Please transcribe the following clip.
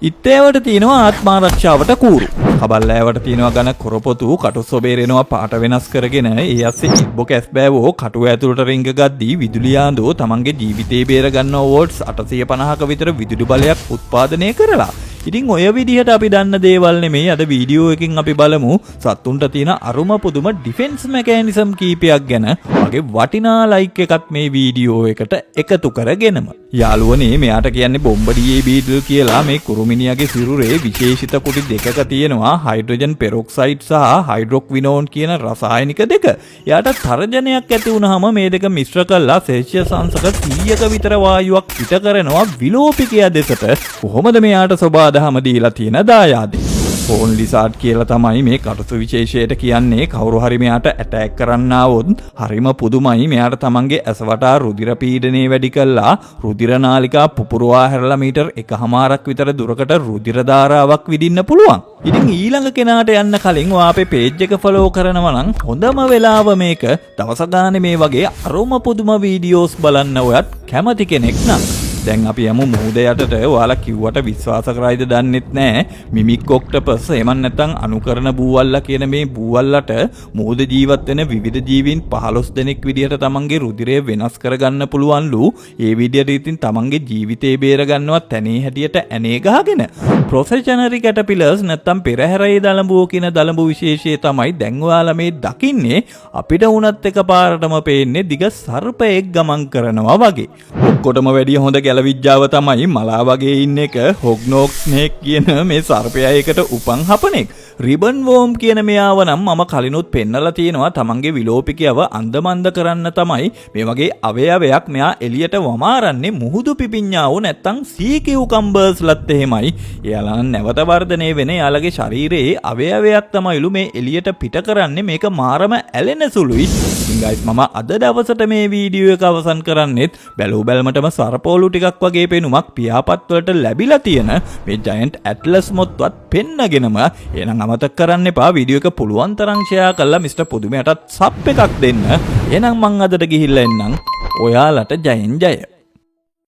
ඉත්තෑවට තියෙනවා ආත්මාරක්ෂාවට කූරු. කබල්ලෑවට තියෙනවා ඝන කොරපොතු කටුස්සෝ බේරෙනවා පාට වෙනස් කරගෙන ඒ අස්සේ ඉබ්බෝ කැස් බෑවෝ කටුව ඇතුළට රිංග ගද්දී විදුලි ආඳෝ තමන්ගේ ජීවිතේ බේර ගන්නවා වෝල්ට්ස් 850ක විතර විදුලි බලයක් උත්පාදනය කරලා. ඉතින් ඔය විදිහට අපි දන්න දේවල් නෙමෙයි අද වීඩියෝ එකකින් අපි බලමු සත්තුන්ට තියෙන අරුම පුදුම ඩිෆෙන්ස් මෙකැනිසම් කීපයක් ගැන. වගේ වටිනා ලයික් එකක් මේ වීඩියෝ එකට එකතු කරගෙනම. යාළුවනේ මෙයාට කියන්නේ බොම්බඩියේ බීටල් කියලා මේ කුරුමිනියගේ සිරුරේ විශේෂිත කුටි දෙකක තියෙනවා හයිඩ්‍රජන් පෙරොක්සයිඩ් සහ හයිඩ්‍රොක්විනෝන් කියන රසායනික දෙක. එයාට තරජනයක් ඇති වුනහම මේ දෙක මිශ්‍ර කරලා සෙල්සියස් අංශක 100ක විතර වායුවක් පිට කරනවා විලෝපිකයා දෙසට. කොහොමද මෙයාට සබාදහම දීලා තියෙන දායාදේ? ෆෝන් ලිසාඩ් කියලා තමයි මේ කටුසු විශේෂයට කියන්නේ. කවුරු හරි මෙයාට ඇටැක් කරන්න આવොත් හරිම පුදුමයි. මෙයාට තමන්ගේ ඇස වටා රුධිර පීඩනය වැඩි කළා රුධිර නාලිකා පුපුරවා හැරලා මීටර් 1.5ක් විතර දුරකට රුධිර ධාරාවක් විදින්න පුළුවන්. ඉතින් ඊළඟ කෙනාට යන්න කලින් ඔයා අපේ පේජ් එක ෆලෝ කරනවා නම් හොඳම වෙලාව මේක. දවස ගානේ මේ වගේ අරුම පුදුම වීඩියෝස් බලන්න ඔයත් කැමති කෙනෙක් නම්. දැන් අපි යමු මුහුද යටට. ඔයාලා කිව්වට විශ්වාස කරයිද දන්නෙත් නෑ. මිමික් ඔක්ටපස් එහෙම නැත්නම් අනුකරණ බූවල්ලා කියන මේ බූවල්ලට මුහුද ජීවත් වෙන විවිධ ජීවීන් 15 දෙනෙක් විදිහට තමන්ගේ රුධිරය වෙනස් කරගන්න පුළුවන්ලු. ඒ විදිහට ඉතින් තමන්ගේ ජීවිතේ බේර ගන්නවත් තැනේ හැටියට ඇනේ ගහගෙන. ප්‍රොෆෙෂනරි කැටපිලර්ස් නැත්නම් පෙරහැරේ දලඹුව කියන දලඹු විශේෂය තමයි දැන් ඔයාලා මේ දකින්නේ. අපිට වුණත් එකපාරටම පේන්නේ දිග සර්පයෙක් ගමන් කරනවා වගේ. ඔක්කොටම වැඩිය හොඳ ගැලවිජ්ජාව තමයි මලා වගේ ඉන්න එක හොග්නොක් ස්නේක් කියන මේ සර්පයා එකට උපන් හපනෙක්. රිබන් වෝම් කියන මෙයාව නම් මම කලිනුත් පෙන්නලා තියෙනවා. තමන්ගේ විලෝපිකයව අන්දමන්ද කරන්න තමයි මේ වගේ අවයවයක් මෙයා එළියට වමාරන්නේ. මුහුදු පිපිඤ්ඤාව නැත්තම් සී කියුකම්බර්ස්ලත් එහෙමයි. එයාලා නැවත වර්ධනය වෙන එයාලගේ ශරීරයේ අවයවයක් තමයිලු මේ එළියට පිට කරන්නේ. මේක මාරම ඇලෙන සුළුයි. ඉතින් ගයිස් මම අද දවසට මේ වීඩියෝ එක අවසන් කරන්නෙත් බැලූ බැලමටම සර්පෝලු ටිකක් වගේ පෙනුමක් පියාපත් වලට ලැබිලා තියෙන මේ ජයන්ට් ඇට්ලස් මොත්වත් පෙන්නගෙනම. එහෙනම් අමතක කරන්න එපා වීඩියෝ එක පුළුවන් තරම් ෂෙයා කරලා මිස්ටර් පුදුමයටත් සබ් එකක් දෙන්න. එහෙනම් මං අදට ගිහිල්ලා එන්නම්. ඔයාලට ජයෙන් ජය.